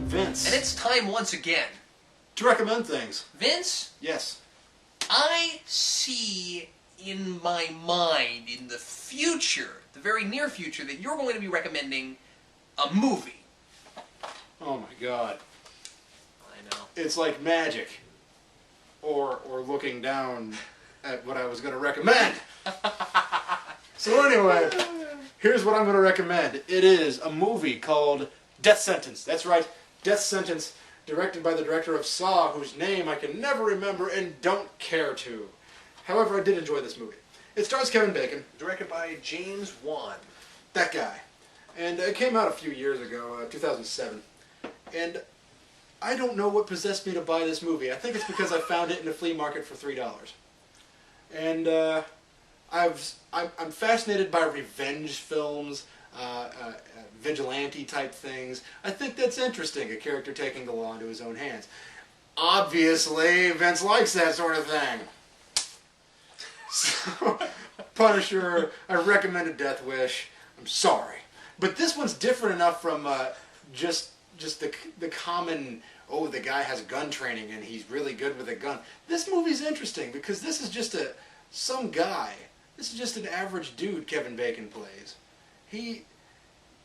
Vince. And it's time once again to recommend things. Vince? Yes. I see in my mind, in the future, the very near future, that you're going to be recommending a movie. Oh my God. I know. It's like magic. Or looking down at what I was going to recommend. So anyway, here's what I'm going to recommend. It is a movie called Death Sentence. That's right, Death Sentence, directed by the director of Saw, whose name I can never remember and don't care to. However, I did enjoy this movie. It stars Kevin Bacon. Directed by James Wan. That guy. And it came out a few years ago, 2007. And I don't know what possessed me to buy this movie. I think it's because I found it in a flea market for $3. And I'm fascinated by revenge films, vigilante type things. I think that's interesting, a character taking the law into his own hands. Obviously, Vince likes that sort of thing. So, Punisher, I recommended Death Wish. I'm sorry. But this one's different enough from just the common, oh, the guy has gun training and he's really good with a gun. This movie's interesting because this is just some guy. This is just an average dude Kevin Bacon plays.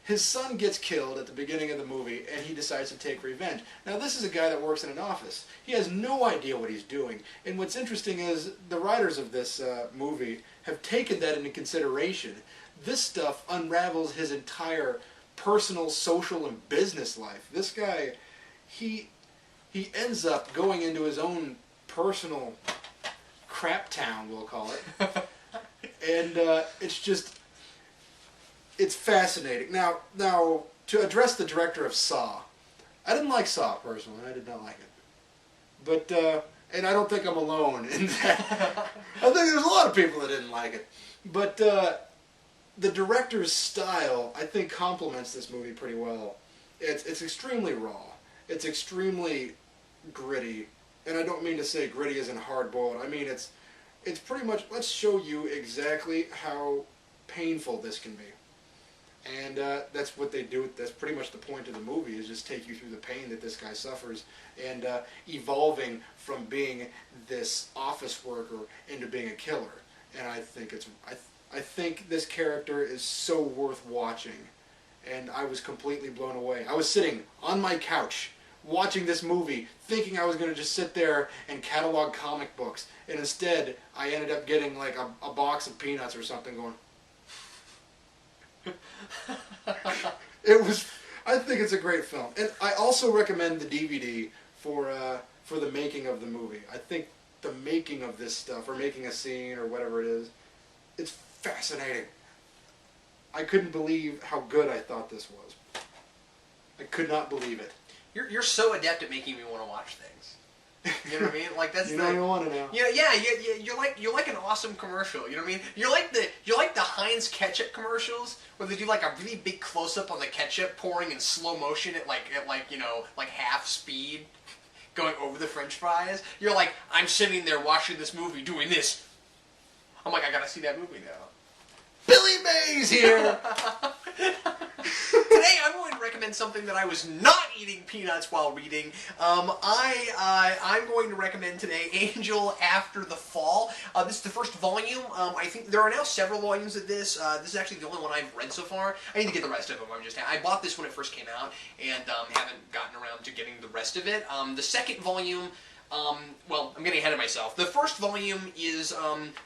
His son gets killed at the beginning of the movie and he decides to take revenge. Now this is a guy that works in an office. He has no idea what he's doing. And what's interesting is the writers of this movie have taken that into consideration. This stuff unravels his entire personal, social, and business life. This guy, he ends up going into his own personal crap town, we'll call it. And it's fascinating. Now, to address the director of Saw, I didn't like Saw personally. I did not like it. But, and I don't think I'm alone in that. I think there's a lot of people that didn't like it. But the director's style, I think, complements this movie pretty well. It's extremely raw. It's extremely gritty. And I don't mean to say gritty as in hard-boiled. I mean, it's pretty much, let's show you exactly how painful this can be. And that's what they do. That's pretty much the point of the movie, is just take you through the pain that this guy suffers and evolving from being this office worker into being a killer. And I think I think this character is so worth watching. And I was completely blown away. I was sitting on my couch watching this movie thinking I was going to just sit there and catalog comic books. And instead, I ended up getting like a box of peanuts or something going... I think it's a great film. And I also recommend the DVD for the making of the movie. I think the making of this stuff, or making a scene, or whatever it is, it's fascinating. I couldn't believe how good I thought this was. I could not believe it. You're so adept at making me want to watch things. You know what I mean? Like that's you want to know. Yeah. You're like an awesome commercial. You know what I mean? You're like the Heinz ketchup commercials where they do like a really big close up on the ketchup pouring in slow motion at like half speed, going over the French fries. You're like, I'm sitting there watching this movie doing this. I'm like, I gotta see that movie now. Billy Mays here! Today I'm going to recommend something that I was not eating peanuts while reading. I'm going to recommend today Angel After the Fall. This is the first volume. I think there are now several volumes of this. This is actually the only one I've read so far. I need to get the rest of them. I bought this when it first came out and haven't gotten around to getting the rest of it. The second volume... well, I'm getting ahead of myself. The first volume is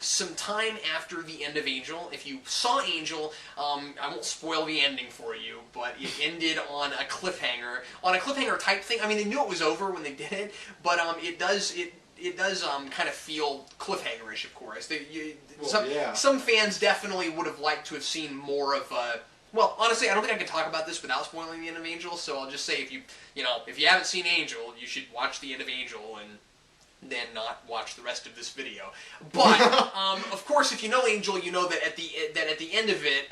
some time after the end of Angel. If you saw Angel, I won't spoil the ending for you, but it ended on a cliffhanger type thing. I mean, they knew it was over when they did it, but it does kind of feel cliffhanger-ish, of course. Some fans definitely would have liked to have seen more of well, honestly, I don't think I can talk about this without spoiling the end of Angel, so I'll just say if you haven't seen Angel, you should watch the end of Angel and then not watch the rest of this video. But of course, if you know Angel, you know that at the end of it,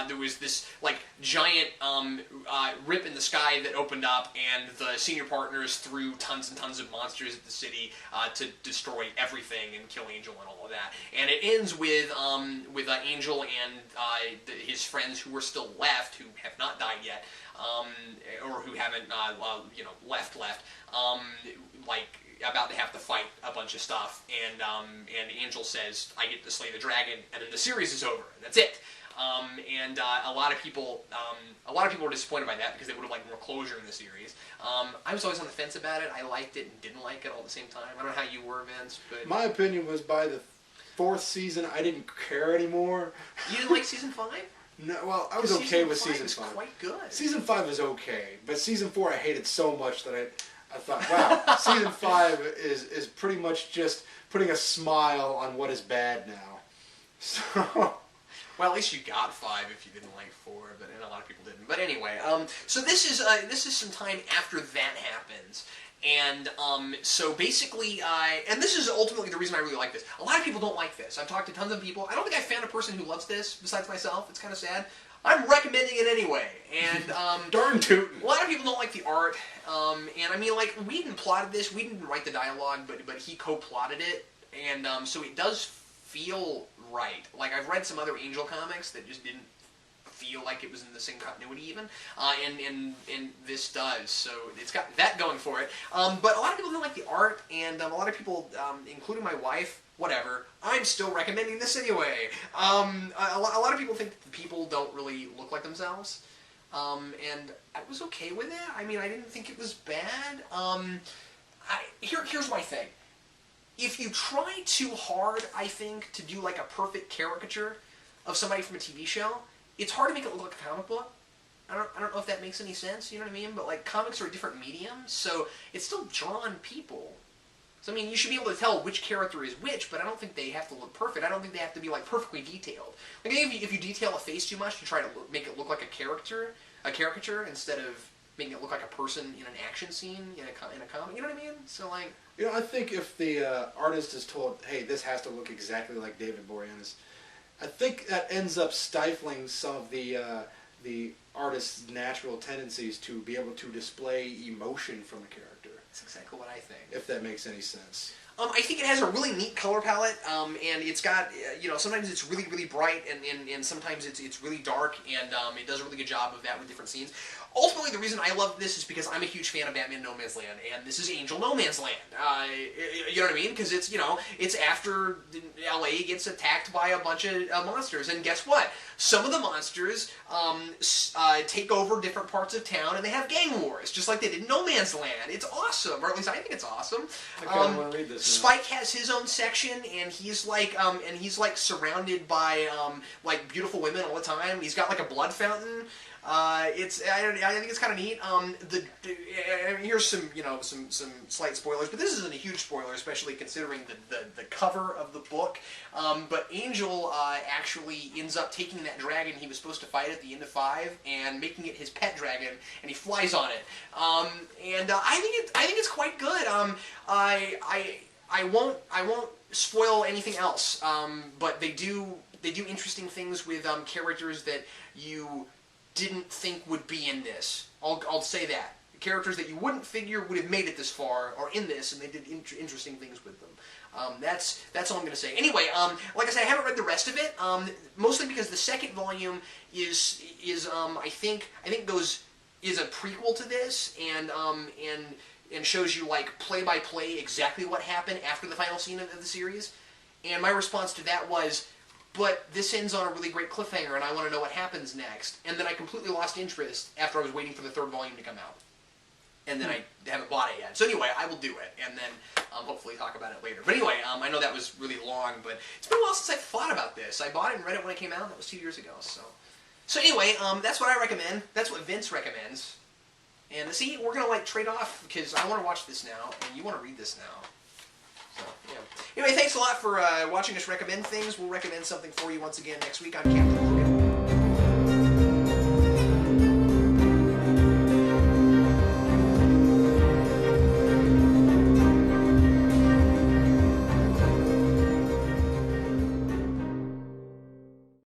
there was this like giant rip in the sky that opened up, and the senior partners threw tons and tons of monsters at the city to destroy everything and kill Angel and all of that. And it ends with Angel and his friends who are still left, who have not died yet, or who haven't, left, like, about to have to fight a bunch of stuff, and Angel says, I get to slay the dragon, and then the series is over, and that's it. A lot of people were disappointed by that because they would have liked more closure in the series. I was always on the fence about it. I liked it and didn't like it all at the same time. I don't know how you were, Vince, but my opinion was by the 4th season, I didn't care anymore. You didn't like season 5? No, well, I was okay with season 5. Season 5 was quite good. Season 5 was okay, but season 4 I hated so much that I thought, wow, season 5 is pretty much just putting a smile on what is bad now. So. Well, at least you got 5 if you didn't like 4, but a lot of people didn't. But anyway, so this is some time after that happens, and so basically, and this is ultimately the reason I really like this. A lot of people don't like this. I've talked to tons of people. I don't think I've found a person who loves this besides myself. It's kind of sad. I'm recommending it anyway, and darn tootin'. A lot of people don't like the art, and I mean, like, Whedon plotted this. We didn't write the dialogue, but he co-plotted it, and so it does feel right. Like, I've read some other Angel comics that just didn't feel like it was in the same continuity even, and this does, so it's got that going for it. But a lot of people don't like the art, and a lot of people, including my wife, whatever, I'm still recommending this anyway. A lot of people think that the people don't really look like themselves, and I was okay with it. I mean, I didn't think it was bad. Here's my thing. If you try too hard, I think, to do like a perfect caricature of somebody from a TV show, it's hard to make it look like a comic book. I don't know if that makes any sense, you know what I mean? But like, comics are a different medium, so it's still drawn people. So I mean, you should be able to tell which character is which, but I don't think they have to look perfect. I don't think they have to be like perfectly detailed. Like if you detail a face too much to try to make it look like a caricature instead of making it look like a person in an action scene in a comic, you know what I mean? So like, you know, I think if the artist is told, hey, this has to look exactly like David Boreanaz, I think that ends up stifling some of the artist's natural tendencies to be able to display emotion from a character. That's exactly what I think. If that makes any sense. I think it has a really neat color palette, and it's got, sometimes it's really, really bright, and sometimes it's really dark, and it does a really good job of that with different scenes. Ultimately, the reason I love this is because I'm a huge fan of Batman No Man's Land, and this is Angel No Man's Land. You know what I mean? Because it's, it's after LA gets attacked by a bunch of monsters, and guess what? Some of the monsters take over different parts of town, and they have gang wars, just like they did in No Man's Land. It's awesome, or at least I think it's awesome. I kind of want to read this. Spike has his own section, and he's like surrounded by like beautiful women all the time. He's got like a blood fountain. I think it's kind of neat. Here's some slight spoilers, but this isn't a huge spoiler, especially considering the cover of the book. But Angel actually ends up taking that dragon he was supposed to fight at the end of 5 and making it his pet dragon, and he flies on it. I think it's quite good. I won't spoil anything else, but they do interesting things with characters that you didn't think would be in this. I'll say that. The characters that you wouldn't figure would have made it this far are in this, and they did interesting things with them. That's all I'm going to say. Anyway, like I said, I haven't read the rest of it, mostly because the second volume is I think is a prequel to this, and shows you like play by play exactly what happened after the final scene of the series. And my response to that was, but this ends on a really great cliffhanger, and I want to know what happens next. And then I completely lost interest after I was waiting for the 3rd volume to come out. And then I haven't bought it yet. So anyway, I will do it, and then hopefully talk about it later. But anyway, I know that was really long, but it's been a while since I thought about this. I bought it and read it when it came out. That was 2 years ago. So anyway, that's what I recommend. That's what Vince recommends. And see, we're going to like trade off, because I want to watch this now, and you want to read this now. So, yeah. Anyway, thanks a lot for watching us recommend things. We'll recommend something for you once again next week. I'm Captain Logan.